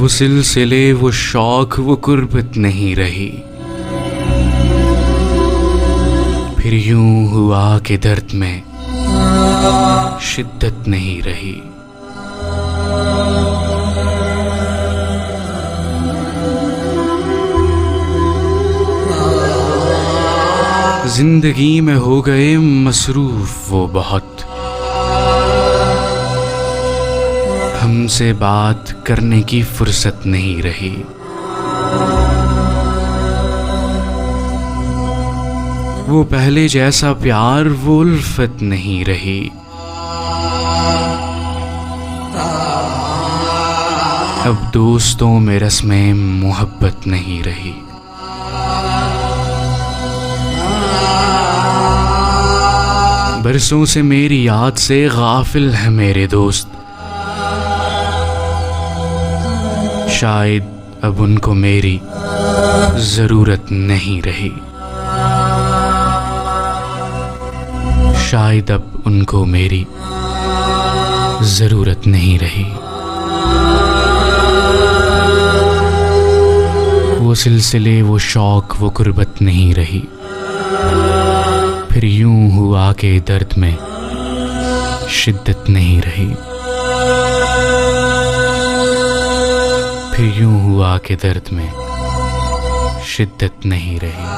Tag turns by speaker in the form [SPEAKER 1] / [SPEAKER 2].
[SPEAKER 1] वो सिलसिले, वो शौक, वो कुर्बत नहीं रही। फिर यूं हुआ कि दर्द में शिद्दत नहीं रही। जिंदगी में हो गए मसरूफ वो बहुत, हमसे बात करने की फुर्सत नहीं रही। वो पहले जैसा प्यार, वो उल्फत नहीं रही। अब दोस्तों में रस्में मोहब्बत नहीं रही। बरसों से मेरी याद से गाफिल है मेरे दोस्त। शायद अब उनको मेरी जरूरत नहीं रही। शायद अब उनको मेरी जरूरत नहीं रही। वो सिलसिले, वो शौक, वो कुर्बत नहीं रही। फिर यूं हुआ कि दर्द में शिद्दत नहीं रही। फिर यूं हुआ कि दर्द में शिद्दत नहीं रही।